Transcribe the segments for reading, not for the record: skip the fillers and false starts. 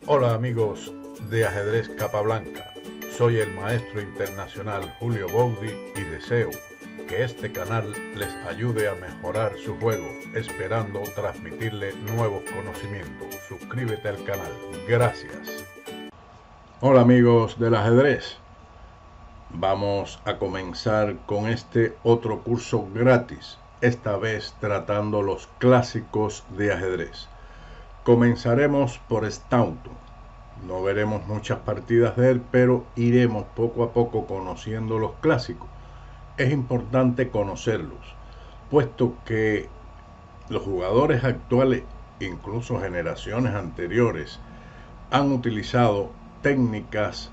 Hola amigos de Ajedrez Capablanca, soy el maestro internacional Julio Boudy y deseo que este canal les ayude a mejorar su juego, esperando transmitirle nuevos conocimientos. Suscríbete al canal, gracias. Hola amigos del ajedrez, vamos a comenzar con este otro curso gratis, esta vez tratando los clásicos de ajedrez. Comenzaremos por Staunton. No veremos muchas partidas de él, pero iremos poco a poco conociendo los clásicos. Es importante conocerlos, puesto que los jugadores actuales, incluso generaciones anteriores, han utilizado técnicas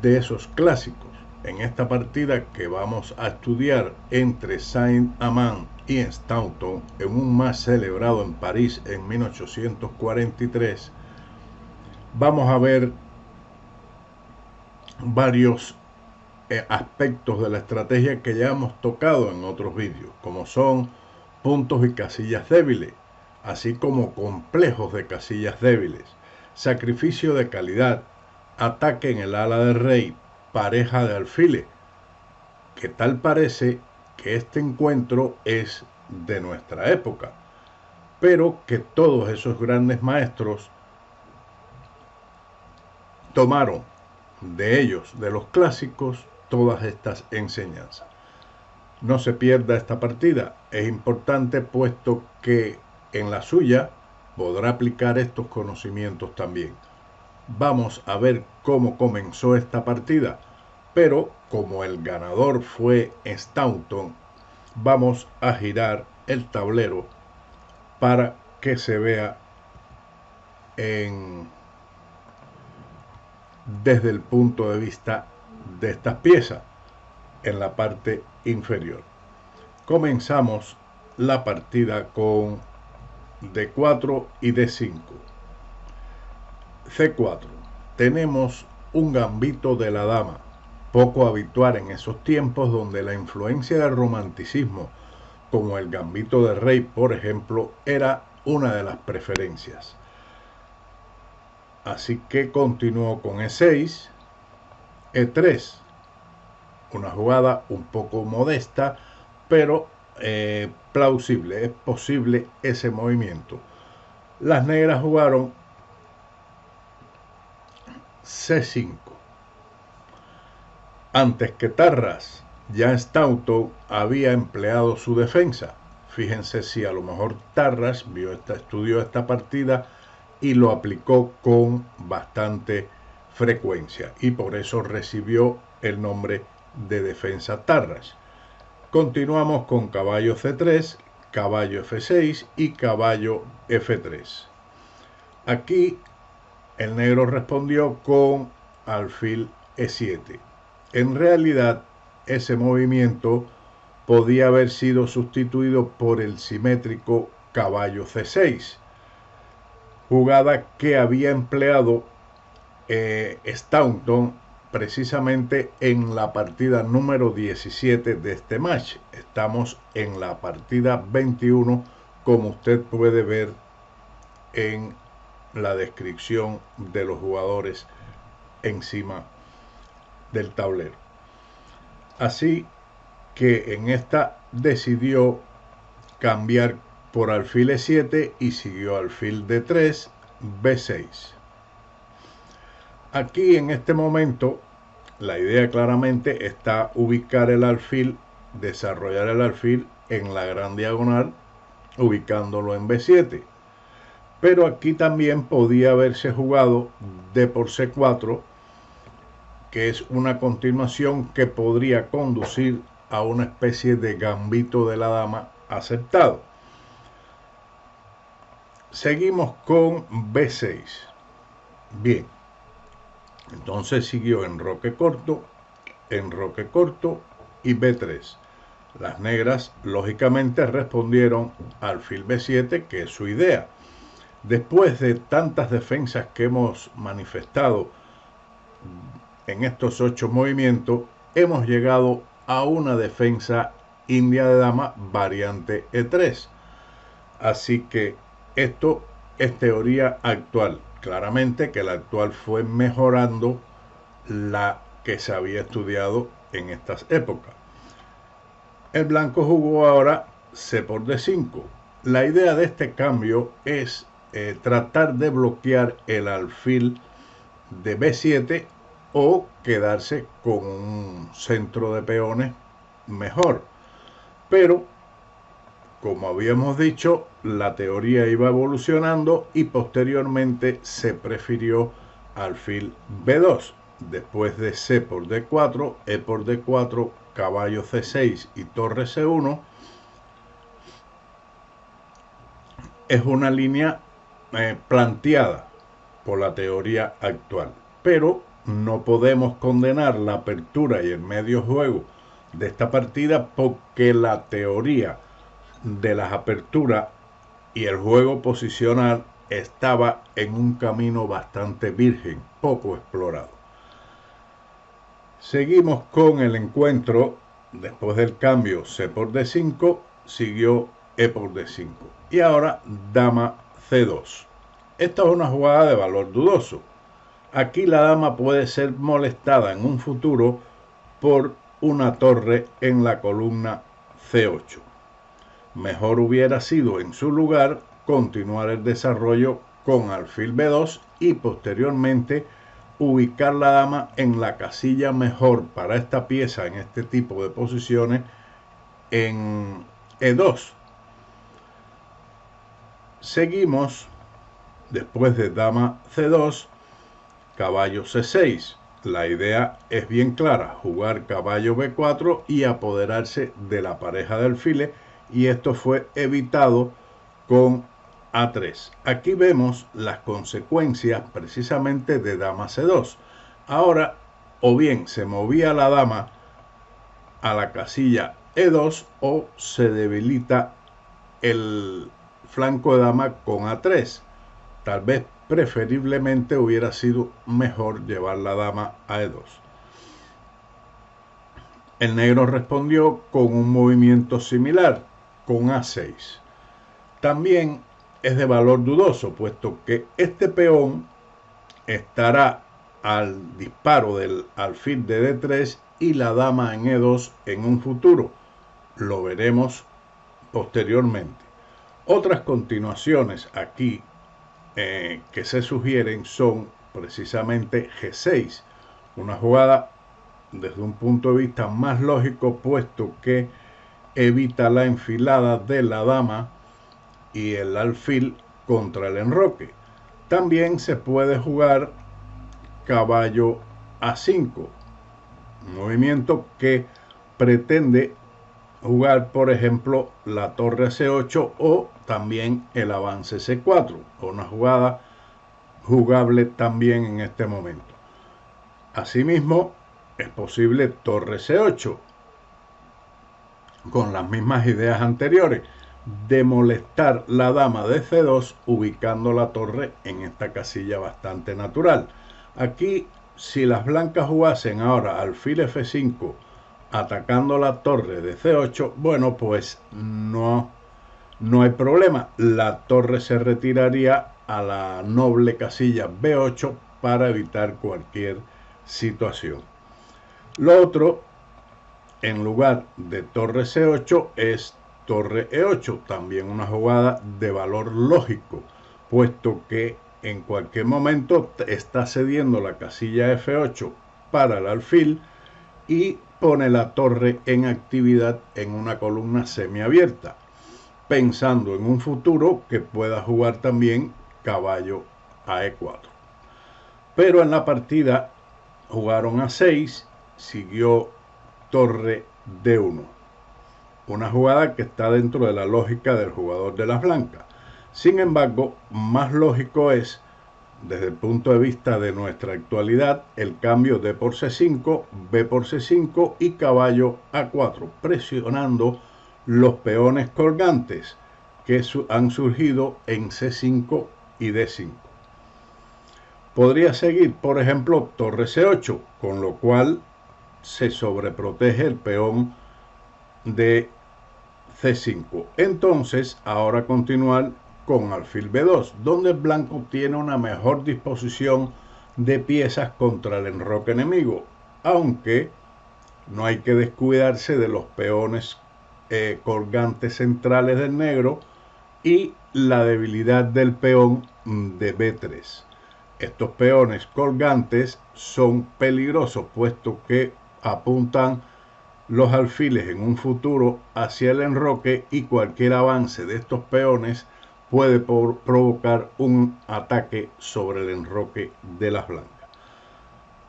de esos clásicos. En esta partida que vamos a estudiar entre Saint-Amand y Staunton, en un match celebrado en París en 1843, vamos a ver varios aspectos de la estrategia que ya hemos tocado en otros vídeos, como son puntos y casillas débiles, así como complejos de casillas débiles, sacrificio de calidad, ataque en el ala del rey, pareja de alfiles, que tal parece que este encuentro es de nuestra época, pero que todos esos grandes maestros tomaron de ellos, de los clásicos, todas estas enseñanzas. No se pierda esta partida, es importante puesto que en la suya podrá aplicar estos conocimientos también. Vamos a ver cómo comenzó esta partida, pero como el ganador fue Staunton, vamos a girar el tablero para que se vea desde el punto de vista de estas piezas en la parte inferior. Comenzamos la partida con D4 y D5. C4. Tenemos un gambito de la dama, poco habitual en esos tiempos donde la influencia del romanticismo, como el gambito de rey, por ejemplo, era una de las preferencias. Así que continuó con E6, E3, una jugada un poco modesta, pero plausible, es posible ese movimiento. Las negras jugaron C5. Antes que Tarras, ya Staunton había empleado su defensa. Fíjense si a lo mejor Tarras estudió esta partida y lo aplicó con bastante frecuencia y por eso recibió el nombre de defensa Tarras. Continuamos con caballo C3, caballo F6 y caballo F3. Aquí el negro respondió con alfil E7. En realidad, ese movimiento podía haber sido sustituido por el simétrico caballo C6, jugada que había empleado Staunton precisamente en la partida número 17 de este match. Estamos en la partida 21, como usted puede ver en la descripción de los jugadores encima del tablero. Así que en esta decidió cambiar por alfil E7 y siguió alfil D3, B6. Aquí en este momento la idea claramente está ubicar el alfil, desarrollar el alfil en la gran diagonal, ubicándolo en B7. Pero aquí también podía haberse jugado D por C4, que es una continuación que podría conducir a una especie de gambito de la dama aceptado. Seguimos con B6. Bien, entonces siguió enroque corto y B3. Las negras lógicamente respondieron alfil B7, que es su idea. Después de tantas defensas que hemos manifestado en estos 8 movimientos, hemos llegado a una defensa india de dama variante E3. Así que esto es teoría actual. Claramente que la actual fue mejorando la que se había estudiado en estas épocas. El blanco jugó ahora C por D5. La idea de este cambio es tratar de bloquear el alfil de B7 o quedarse con un centro de peones mejor. Pero, como habíamos dicho, la teoría iba evolucionando y posteriormente se prefirió alfil B2. Después de C por D4, E por D4, caballo C6 y torre C1, es una línea planteada por la teoría actual. Pero no podemos condenar la apertura y el medio juego de esta partida porque la teoría de las aperturas y el juego posicional estaba en un camino bastante virgen, poco explorado. Seguimos con el encuentro. Después del cambio C por D5, siguió E por D5. Y ahora dama C2. Esta es una jugada de valor dudoso. Aquí la dama puede ser molestada en un futuro por una torre en la columna C8. Mejor hubiera sido en su lugar continuar el desarrollo con alfil B2 y posteriormente ubicar la dama en la casilla mejor para esta pieza en este tipo de posiciones en E2. Seguimos después de dama C2, caballo C6. La idea es bien clara, jugar caballo B4 y apoderarse de la pareja de alfiles, y esto fue evitado con A3. Aquí vemos las consecuencias precisamente de dama C2. Ahora, o bien se movía la dama a la casilla E2 o se debilita el flanco de dama con A3. Tal vez preferiblemente hubiera sido mejor llevar la dama a E2. El negro respondió con un movimiento similar, con A6. También es de valor dudoso, puesto que este peón estará al disparo del alfil de D3 y la dama en E2 en un futuro. Lo veremos posteriormente. Otras continuaciones aquí que se sugieren son precisamente G6, una jugada desde un punto de vista más lógico, puesto que evita la enfilada de la dama y el alfil contra el enroque. También se puede jugar caballo A5, un movimiento que pretende jugar, por ejemplo, la torre C8 o también el avance C4, una jugada jugable también en este momento. Asimismo, es posible torre C8, con las mismas ideas anteriores, de molestar la dama de C2 ubicando la torre en esta casilla bastante natural. Aquí, si las blancas jugasen ahora alfil F5 atacando la torre de C8, bueno, pues no hay problema. La torre se retiraría a la noble casilla B8 para evitar cualquier situación. Lo otro, en lugar de torre C8, es torre E8, también una jugada de valor lógico, puesto que en cualquier momento está cediendo la casilla F8 para el alfil y pone la torre en actividad en una columna semiabierta, pensando en un futuro que pueda jugar también caballo a E4. Pero en la partida jugaron a 6, siguió torre D1, una jugada que está dentro de la lógica del jugador de las blancas. Sin embargo, más lógico es, desde el punto de vista de nuestra actualidad, el cambio D por C5, B por C5 y caballo A4, presionando los peones colgantes que han surgido en C5 y D5. Podría seguir, por ejemplo, torre C8, con lo cual se sobreprotege el peón de C5. Entonces, ahora continuar con alfil B2, donde el blanco tiene una mejor disposición de piezas contra el enroque enemigo, aunque no hay que descuidarse de los peones colgantes centrales del negro y la debilidad del peón de B3. Estos peones colgantes son peligrosos puesto que apuntan los alfiles en un futuro hacia el enroque y cualquier avance de estos peones puede provocar un ataque sobre el enroque de las blancas.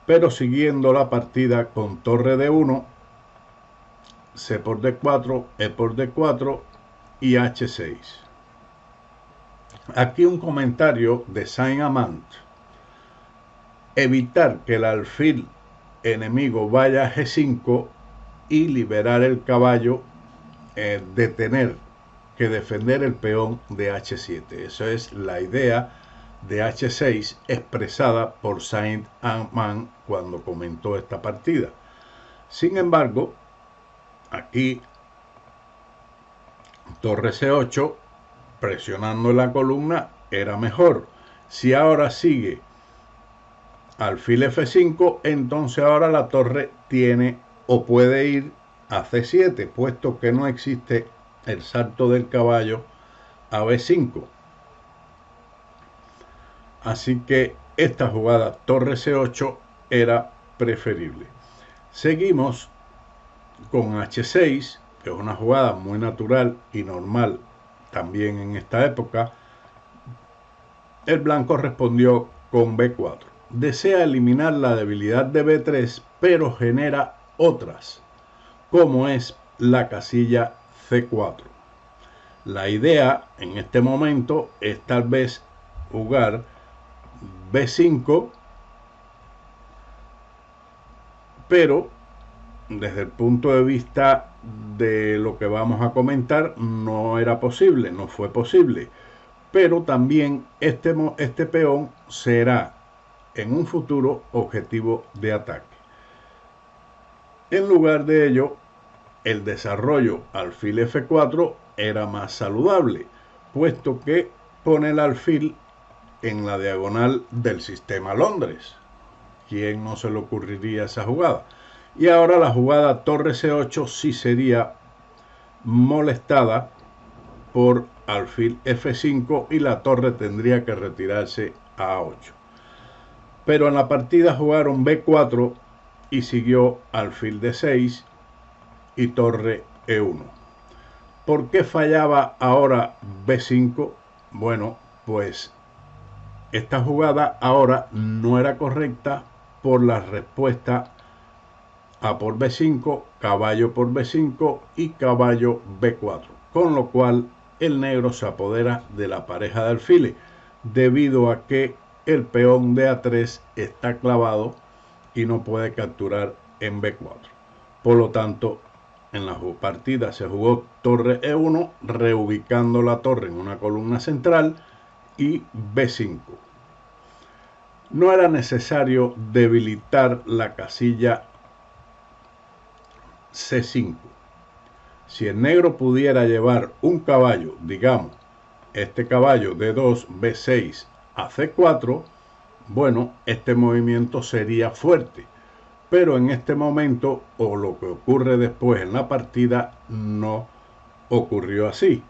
Pero siguiendo la partida con torre D1, C por D4, E por D4 y H6. Aquí un comentario de Saint-Amant. Evitar que el alfil enemigo vaya a G5 y liberar el caballo, de tener que defender el peón de H7. Eso es la idea de H6 expresada por Saint-Amant cuando comentó esta partida. Sin embargo, aquí torre C8 presionando la columna era mejor. Si ahora sigue alfil F5, entonces ahora la torre tiene o puede ir a C7, puesto que no existe el salto del caballo a B5. Así que esta jugada torre C8 era preferible. Seguimos con H6, que es una jugada muy natural y normal también en esta época. El blanco respondió con B4. Desea eliminar la debilidad de B3, pero genera otras, como es la casilla C4. La idea en este momento es tal vez jugar B5, pero desde el punto de vista de lo que vamos a comentar no era posible, no fue posible. Pero también este peón será en un futuro objetivo de ataque. En lugar de ello, el desarrollo alfil F4 era más saludable, puesto que pone el alfil en la diagonal del sistema Londres. ¿Quién no se le ocurriría esa jugada? Y ahora la jugada torre C8 sí sería molestada por alfil F5 y la torre tendría que retirarse a A8. Pero en la partida jugaron B4 y siguió alfil D6 y torre E1. ¿Por qué fallaba ahora B5? Bueno, pues esta jugada ahora no era correcta por la respuesta A por B5, caballo por B5 y caballo B4, con lo cual el negro se apodera de la pareja de alfiles debido a que el peón de A3 está clavado y no puede capturar en B4. Por lo tanto, en la partida se jugó torre E1, reubicando la torre en una columna central, y B5. No era necesario debilitar la casilla C5. Si el negro pudiera llevar un caballo, digamos, este caballo D2, B6 a C4, bueno, este movimiento sería fuerte. Pero en este momento, o lo que ocurre después en la partida, no ocurrió así.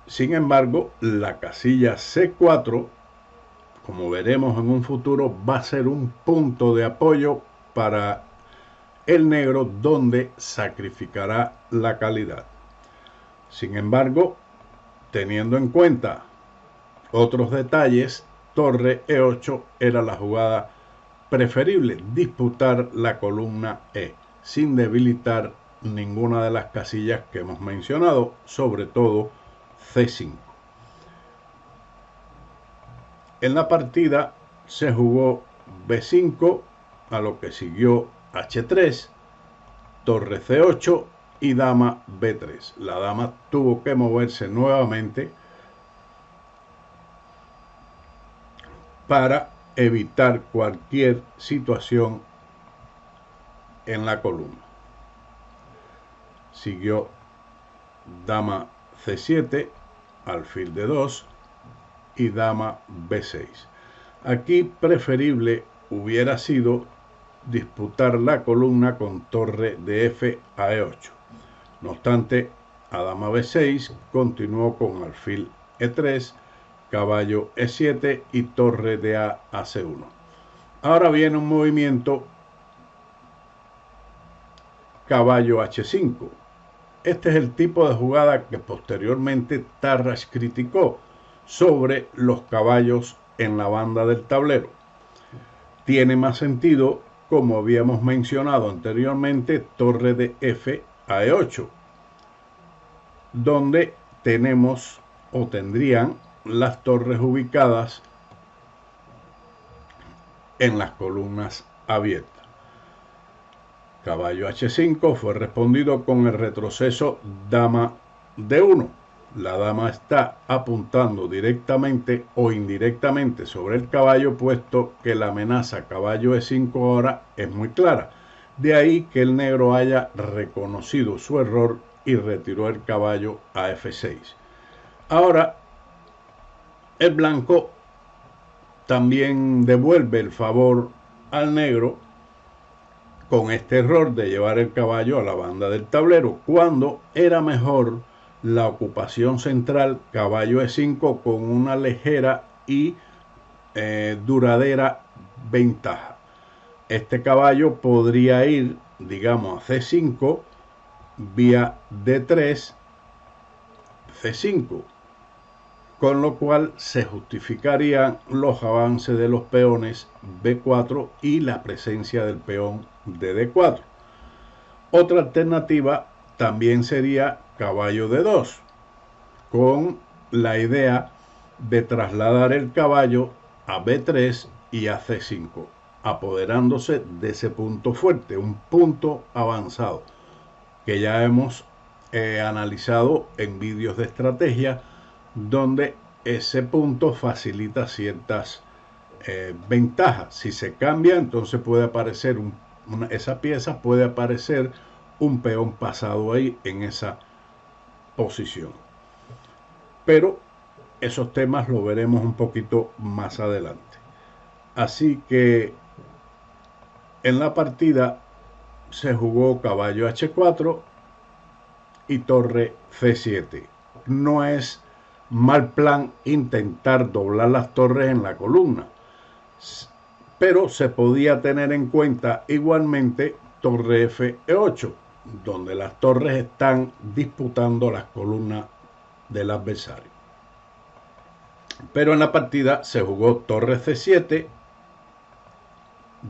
Sin embargo, la casilla C4, como veremos en un futuro, va a ser un punto de apoyo para el negro donde sacrificará la calidad. Sin embargo, teniendo en cuenta otros detalles, torre E8 era la jugada preferible, disputar la columna E sin debilitar ninguna de las casillas que hemos mencionado, sobre todo C5. En la partida se jugó B5, a lo que siguió H3, torre C8 y dama B3. La dama tuvo que moverse nuevamente para evitar cualquier situación en la columna. Siguió dama C7 alfil D2 y dama B6. Aquí preferible hubiera sido disputar la columna con torre de F a E8. No obstante, a dama B6 continuó con alfil E3, caballo E7 y torre de A a C1. Ahora viene un movimiento caballo H5. Este es el tipo de jugada que posteriormente Tarrasch criticó sobre los caballos en la banda del tablero. Tiene más sentido, como habíamos mencionado anteriormente, torre de F a E8, donde tenemos o tendrían las torres ubicadas en las columnas abiertas. Caballo H5 fue respondido con el retroceso dama D1. La dama está apuntando directamente o indirectamente sobre el caballo, puesto que la amenaza caballo E5 ahora es muy clara. De ahí que el negro haya reconocido su error y retiró el caballo a F6. Ahora, el blanco también devuelve el favor al negro con este error de llevar el caballo a la banda del tablero, cuando era mejor la ocupación central caballo E5 con una ligera y duradera ventaja. Este caballo podría ir, digamos, a C5 vía D3, C5, con lo cual se justificarían los avances de los peones B4 y la presencia del peón de D4. Otra alternativa también sería caballo D2, con la idea de trasladar el caballo a B3 y a C5, apoderándose de ese punto fuerte, un punto avanzado, que ya hemos analizado en vídeos de estrategia, donde ese punto facilita ciertas ventajas. Si se cambia, entonces puede aparecer esa pieza, puede aparecer un peón pasado ahí en esa posición. Pero esos temas lo veremos un poquito más adelante. Así que en la partida se jugó caballo H4 y torre C7. No es mal plan intentar doblar las torres en la columna, pero se podía tener en cuenta igualmente torre F8, donde las torres están disputando las columnas del adversario. Pero en la partida se jugó torre C7,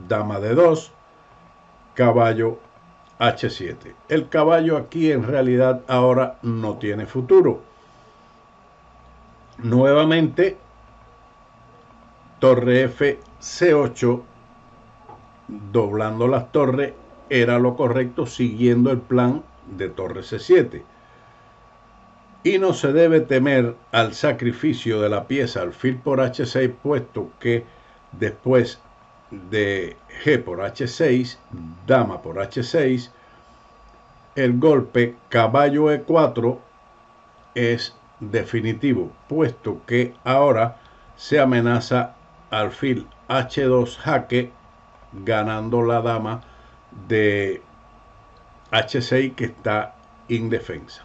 dama D2, caballo H7. El caballo aquí en realidad ahora no tiene futuro. Nuevamente, torre F C8, doblando las torres, era lo correcto siguiendo el plan de torre C7. Y no se debe temer al sacrificio de la pieza alfil por H6, puesto que después de G por H6, dama por H6, el golpe caballo E4 es definitivo, puesto que ahora se amenaza alfil H2 jaque, ganando la dama de H6 que está indefensa.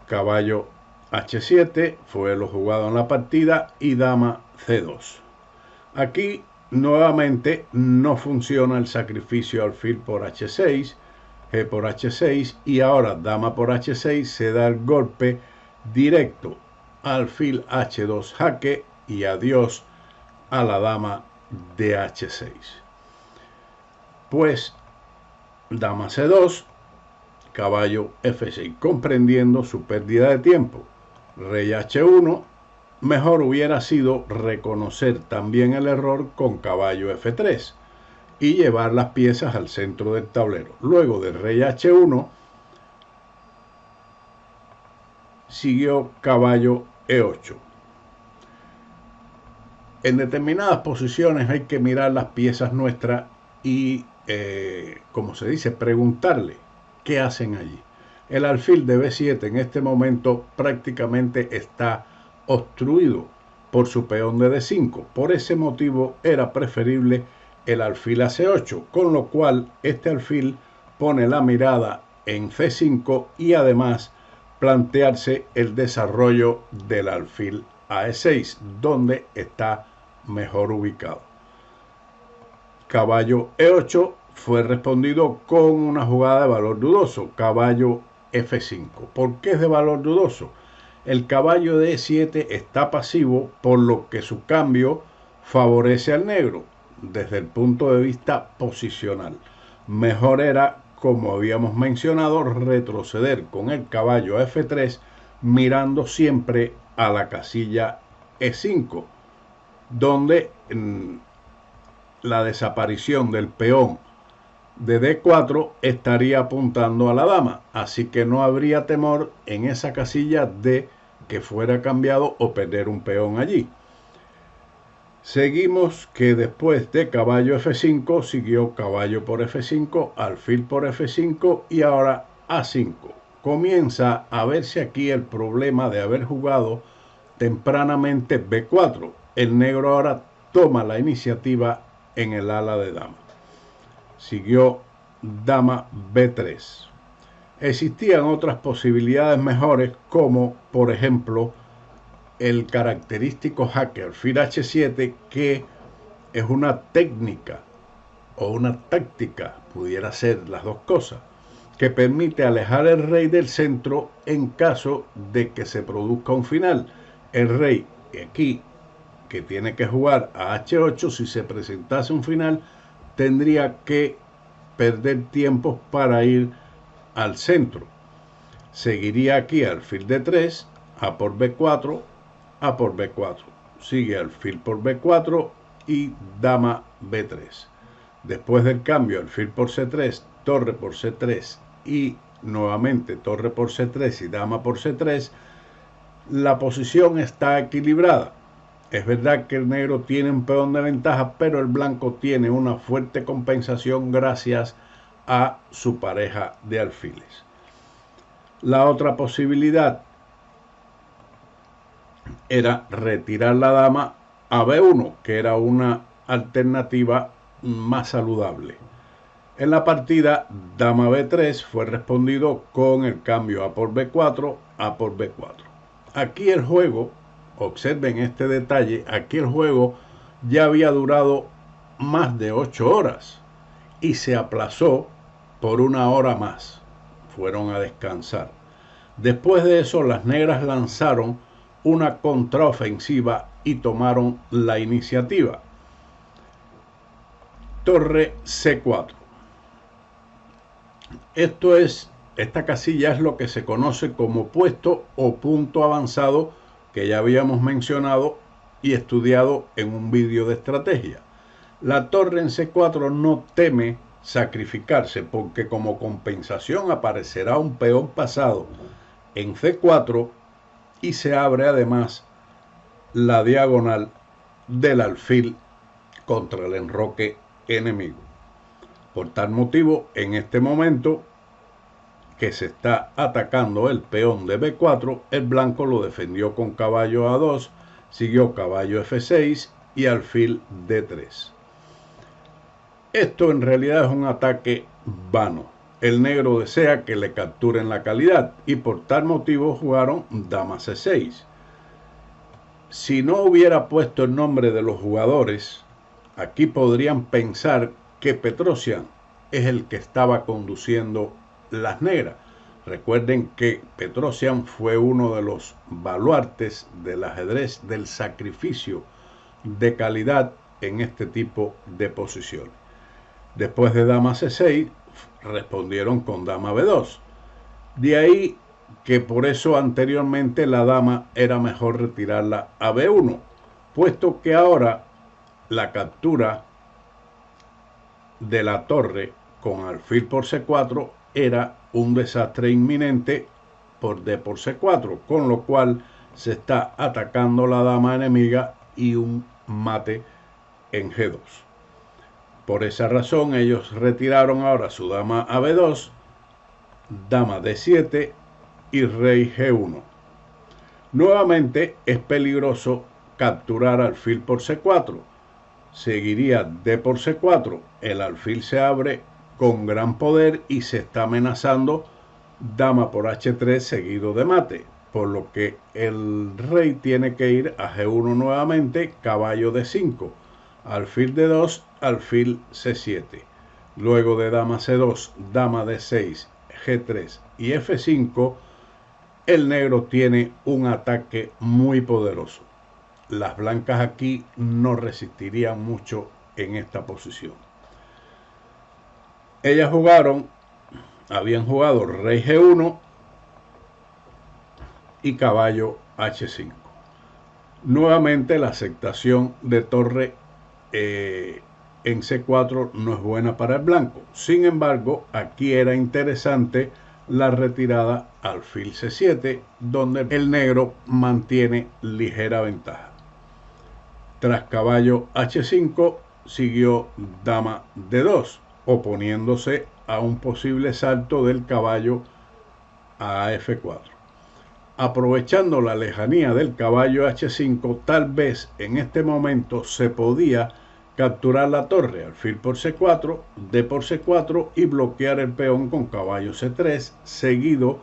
Caballo H7 fue lo jugado en la partida y dama C2. Aquí nuevamente no funciona el sacrificio alfil por H6, G por H6 y ahora dama por H6, se da el golpe directo alfil H2 jaque y adiós a la dama de H6. Pues dama C2, caballo F6, comprendiendo su pérdida de tiempo. Rey H1, mejor hubiera sido reconocer también el error con caballo F3 y llevar las piezas al centro del tablero. Luego de rey H1 siguió caballo E8. En determinadas posiciones hay que mirar las piezas nuestras y, como se dice, preguntarle qué hacen allí. El alfil de B7 en este momento prácticamente está obstruido por su peón de D5. Por ese motivo era preferible el alfil a C8, con lo cual este alfil pone la mirada en C5 y además plantearse el desarrollo del alfil a E6, donde está mejor ubicado. Caballo E8 fue respondido con una jugada de valor dudoso, caballo F5. ¿Por qué es de valor dudoso? El caballo de E7 está pasivo, por lo que su cambio favorece al negro desde el punto de vista posicional. Mejor era, como habíamos mencionado, retroceder con el caballo a F3 mirando siempre a la casilla E5, donde la desaparición del peón de D4 estaría apuntando a la dama, así que no habría temor en esa casilla de que fuera cambiado o perder un peón allí. Seguimos que después de caballo F5 siguió caballo por F5, alfil por F5 y ahora A5. Comienza a verse aquí el problema de haber jugado tempranamente B4. El negro ahora toma la iniciativa en el ala de dama. Siguió dama B3. Existían otras posibilidades mejores, como por ejemplo el característico jaque alfil H7, que es una técnica o una táctica, pudiera ser las dos cosas, que permite alejar el rey del centro en caso de que se produzca un final. El rey aquí, que tiene que jugar a H8, si se presentase un final, tendría que perder tiempo para ir al centro. Seguiría aquí alfil D3, A por B4, A por B4. Sigue alfil por B4 y dama B3. Después del cambio, alfil por C3, torre por C3 y nuevamente torre por C3 y dama por C3, la posición está equilibrada. Es verdad que el negro tiene un peón de ventaja, pero el blanco tiene una fuerte compensación gracias a su pareja de alfiles. La otra posibilidad era retirar la dama a B1, que era una alternativa más saludable. En la partida, dama B3 fue respondido con el cambio A por B4, A por B4. Aquí el juego, observen este detalle, aquí el juego ya había durado más de 8 horas y se aplazó por 1 hora más. Fueron a descansar. Después de eso, las negras lanzaron una contraofensiva y tomaron la iniciativa. Torre C4. Esta casilla es lo que se conoce como puesto o punto avanzado, que ya habíamos mencionado y estudiado en un vídeo de estrategia. La torre en C4 no teme sacrificarse porque como compensación aparecerá un peón pasado en C4 y se abre además la diagonal del alfil contra el enroque enemigo. Por tal motivo, en este momento que se está atacando el peón de B4, el blanco lo defendió con caballo A2, siguió caballo F6 y alfil D3. Esto en realidad es un ataque vano. El negro desea que le capturen la calidad y por tal motivo jugaron dama C6. Si no hubiera puesto el nombre de los jugadores, aquí podrían pensar que Petrosian es el que estaba conduciendo las negras. Recuerden que Petrosian fue uno de los baluartes del ajedrez del sacrificio de calidad en este tipo de posiciones. Después de dama C6 respondieron con dama B2. De ahí que por eso anteriormente la dama era mejor retirarla a B1, puesto que ahora la captura de la torre con alfil por C4 era un desastre inminente por D por C4, con lo cual se está atacando la dama enemiga y un mate en G2. Por esa razón ellos retiraron ahora su dama a B2 dama D7 y rey G1. Nuevamente es peligroso capturar alfil por C4. Seguiría D por C4. El alfil se abre con gran poder y se está amenazando dama por H3 seguido de mate, por lo que el rey tiene que ir a G1 nuevamente, caballo D5, alfil D2, alfil C7. Luego de dama C2, dama D6, G3 y F5, el negro tiene un ataque muy poderoso. Las blancas aquí no resistirían mucho en esta posición. Ellas habían jugado rey G1 y caballo H5. Nuevamente la aceptación de torre en C4 no es buena para el blanco. Sin embargo, aquí era interesante la retirada alfil C7, donde el negro mantiene ligera ventaja. Tras caballo H5 siguió dama D2, oponiéndose a un posible salto del caballo a F4. Aprovechando la lejanía del caballo H5, tal vez en este momento se podía capturar la torre, alfil por C4, D por C4 y bloquear el peón con caballo C3, seguido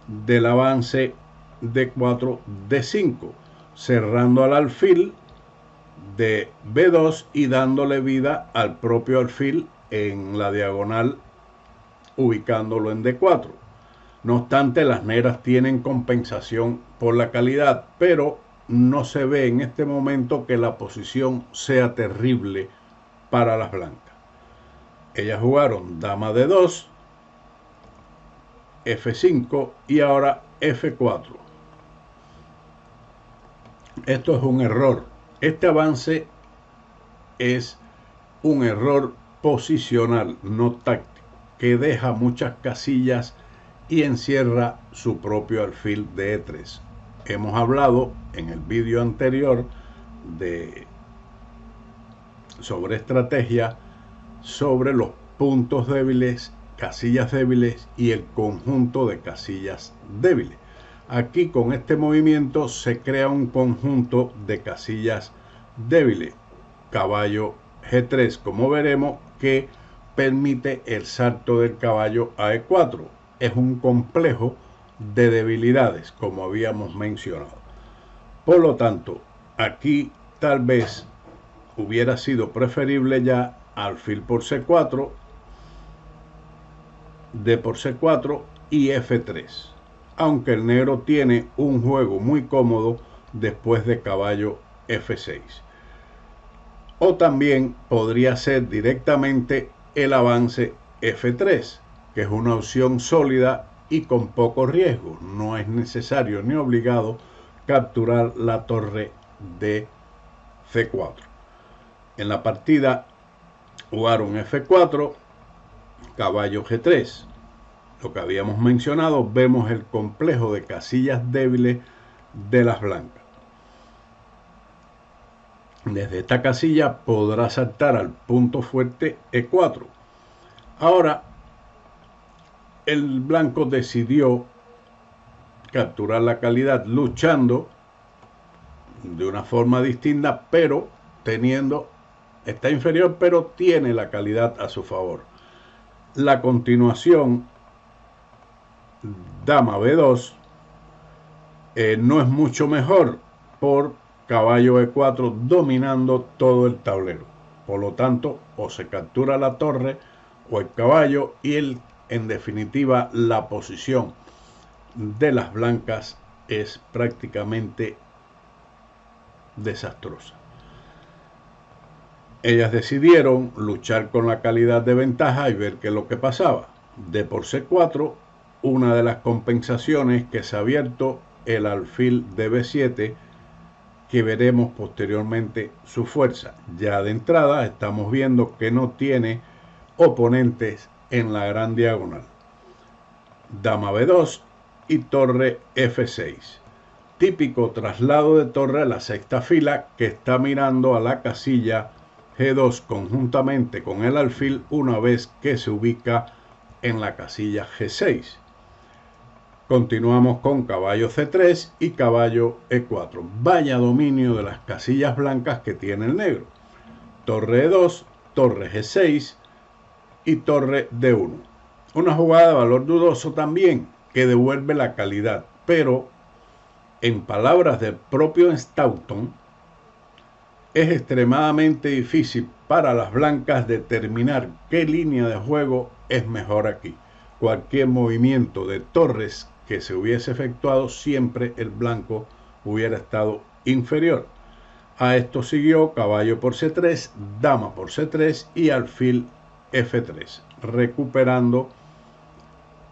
del avance D4, D5, cerrando al alfil de B2 y dándole vida al propio alfil en la diagonal, ubicándolo en D4. No obstante, las negras tienen compensación por la calidad, pero no se ve en este momento que la posición sea terrible para las blancas. Ellas jugaron dama D2, F5 y ahora F4. Esto es un error. Este avance es un error posicional, no táctico, que deja muchas casillas y encierra su propio alfil de E3. Hemos hablado en el vídeo anterior sobre estrategia, sobre los puntos débiles, casillas débiles y el conjunto de casillas débiles. Aquí con este movimiento se crea un conjunto de casillas débiles. Caballo G3, como veremos, que permite el salto del caballo a E4. Es un complejo de debilidades, como habíamos mencionado. Por lo tanto, aquí tal vez hubiera sido preferible ya alfil por C4, D por C4 y F3, aunque el negro tiene un juego muy cómodo después de caballo F6. O también podría ser directamente el avance F3, que es una opción sólida y con poco riesgo. No es necesario ni obligado capturar la torre de C4. En la partida jugaron F4, caballo G3. Lo que habíamos mencionado, vemos el complejo de casillas débiles de las blancas. Desde esta casilla podrá saltar al punto fuerte E4. Ahora, el blanco decidió capturar la calidad luchando de una forma distinta, pero está inferior, pero tiene la calidad a su favor. La continuación, dama B2, no es mucho mejor por caballo E4 dominando todo el tablero. Por lo tanto, o se captura la torre o el caballo y en definitiva la posición de las blancas es prácticamente desastrosa. Ellas decidieron luchar con la calidad de ventaja y ver qué es lo que pasaba. D por C4, una de las compensaciones que se ha abierto el alfil de B7, que veremos posteriormente su fuerza. Ya de entrada estamos viendo que no tiene oponentes en la gran diagonal. Dama B2 y torre F6. Típico traslado de torre a la sexta fila que está mirando a la casilla G2 conjuntamente con el alfil una vez que se ubica en la casilla G6. Continuamos con caballo C3 y caballo E4. Vaya dominio de las casillas blancas que tiene el negro. Torre E2, torre G6 y torre D1. Una jugada de valor dudoso también, que devuelve la calidad, pero en palabras del propio Staunton, es extremadamente difícil para las blancas determinar qué línea de juego es mejor aquí. Cualquier movimiento de torres que se hubiese efectuado, siempre el blanco hubiera estado inferior. A esto siguió caballo por C3, dama por C3 y alfil F3, recuperando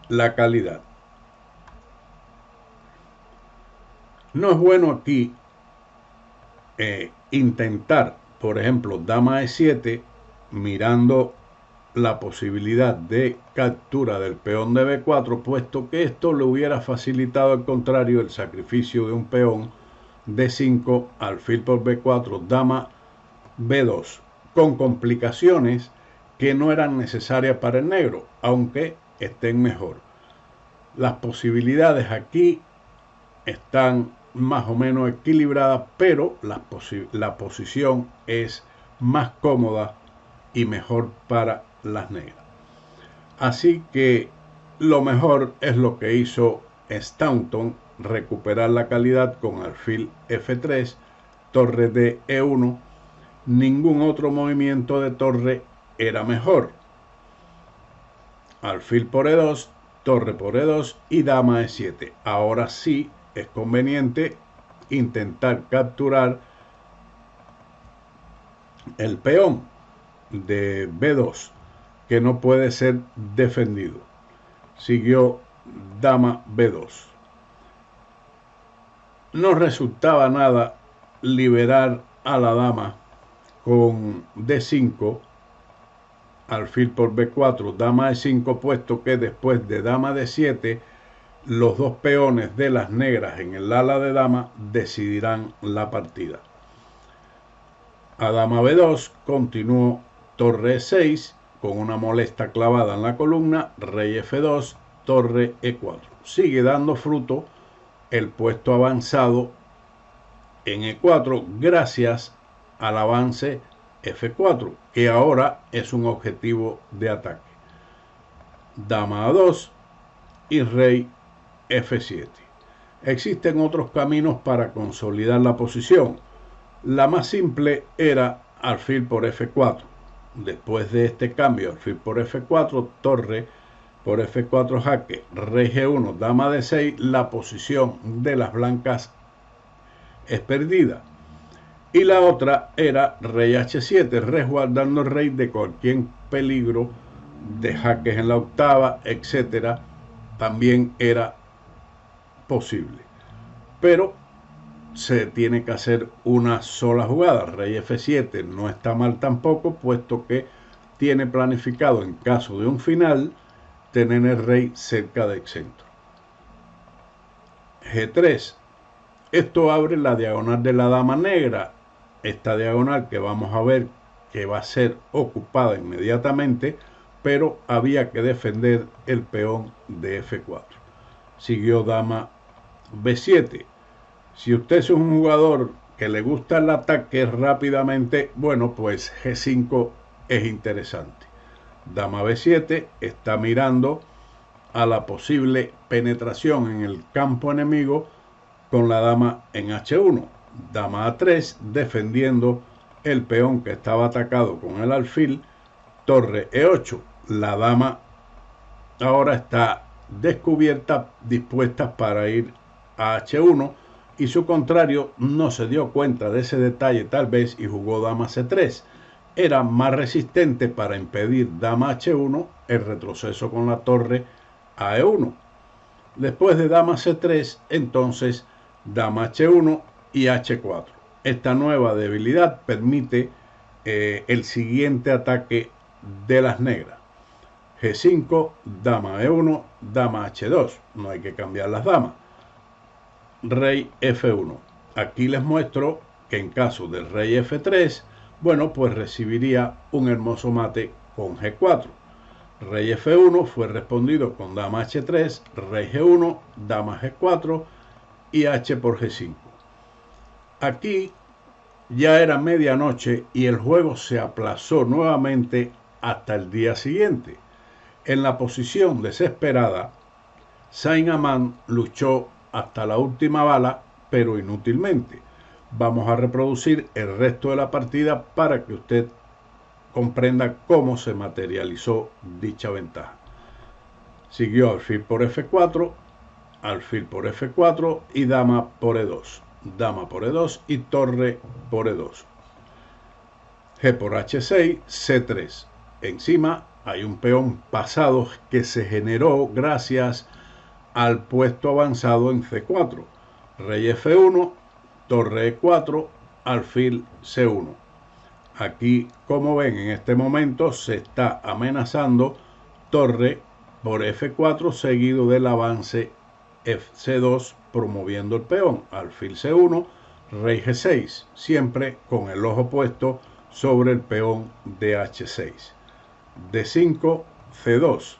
la calidad. No es bueno aquí intentar, por ejemplo, dama E7, mirando la posibilidad de captura del peón de B4, puesto que esto le hubiera facilitado al contrario el sacrificio de un peón D5, alfil por B4, dama B2, con complicaciones que no eran necesarias para el negro, aunque estén mejor. Las posibilidades aquí están más o menos equilibradas, pero la posición es más cómoda y mejor para las negras. Así que lo mejor es lo que hizo Staunton, recuperar la calidad con alfil F3, torre de E1. Ningún otro movimiento de torre era mejor. Alfil por E2, torre por E2 y dama E7. Ahora sí es conveniente intentar capturar el peón de B2, que no puede ser defendido. Siguió dama B2. No resultaba nada liberar a la dama con D5, alfil por B4, dama E5, puesto que después de dama D7, los dos peones de las negras en el ala de dama decidirán la partida. A dama B2 continuó torre E6 con una molesta clavada en la columna, rey F2, torre E4. Sigue dando fruto el puesto avanzado en E4 gracias al avance F4, que ahora es un objetivo de ataque. Dama A2 y rey F7. Existen otros caminos para consolidar la posición. La más simple era alfil por F4. Después de este cambio, alfil por F4, torre por F4 jaque, rey G1, dama D6, la posición de las blancas es perdida. Y la otra era rey H7, resguardando el rey de cualquier peligro de jaques en la octava, etcétera. También era posible, pero se tiene que hacer una sola jugada. Rey F7 no está mal tampoco, puesto que tiene planificado, en caso de un final, tener el rey cerca del centro. G3, esto abre la diagonal de la dama negra, esta diagonal que vamos a ver que va a ser ocupada inmediatamente, pero había que defender el peón de F4. Siguió dama B7. Si usted es un jugador que le gusta el ataque rápidamente, bueno, pues G5 es interesante. Dama B7 está mirando a la posible penetración en el campo enemigo con la dama en H1. Dama A3 defendiendo el peón que estaba atacado con el alfil. Torre E8. La dama ahora está descubierta, dispuesta para ir a H1, y su contrario no se dio cuenta de ese detalle tal vez y jugó dama C3. Era más resistente para impedir dama H1 el retroceso con la torre a E1. Después de dama C3, entonces dama H1 y H4. Esta nueva debilidad permite el siguiente ataque de las negras. G5, dama E1, dama H2. No hay que cambiar las damas. Rey F1. Aquí les muestro que en caso del rey F3, bueno, pues recibiría un hermoso mate con G4. Rey F1 fue respondido con dama H3, rey G1, dama G4 y H por G5. Aquí ya era medianoche y el juego se aplazó nuevamente hasta el día siguiente. En la posición desesperada, Saint-Amand luchó hasta la última bala, pero inútilmente. Vamos a reproducir el resto de la partida para que usted comprenda cómo se materializó dicha ventaja. Siguió alfil por F4, alfil por F4 y dama por E2. Dama por E2 y torre por E2. G por H6, C3. Encima hay un peón pasado que se generó gracias al puesto avanzado en C4. Rey F1, torre E4, alfil C1. Aquí, como ven, en este momento se está amenazando torre por F4 seguido del avance FC2 promoviendo el peón, alfil C1, rey G6, siempre con el ojo puesto sobre el peón de H6. D5, C2,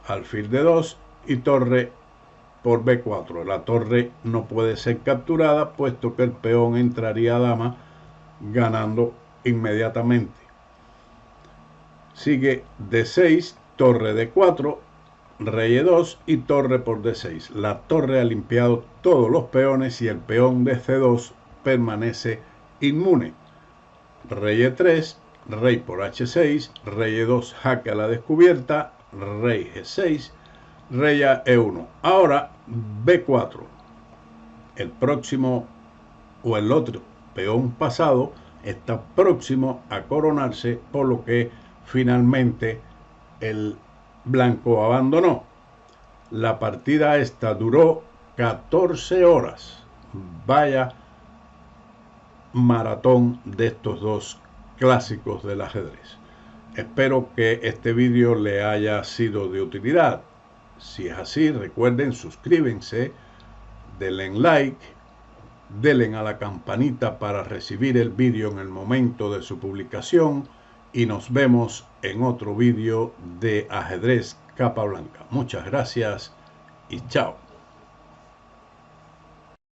alfil D2 y torre por B4. La torre no puede ser capturada puesto que el peón entraría a dama ganando inmediatamente. Sigue D6, torre D4, rey E2 y torre por D6. La torre ha limpiado todos los peones y el peón de C2 permanece inmune. Rey E3, rey por H6, rey E2 jaque a la descubierta, rey G6, rey a E1. Ahora B4. El próximo o el otro peón pasado está próximo a coronarse, por lo que finalmente el blanco abandonó. La partida esta duró 14 horas. Vaya maratón de estos dos clásicos del ajedrez. Espero que este vídeo le haya sido de utilidad. Si es así, recuerden suscríbanse, denle like, denle a la campanita para recibir el vídeo en el momento de su publicación y nos vemos en otro vídeo de ajedrez capa blanca. Muchas gracias y chao.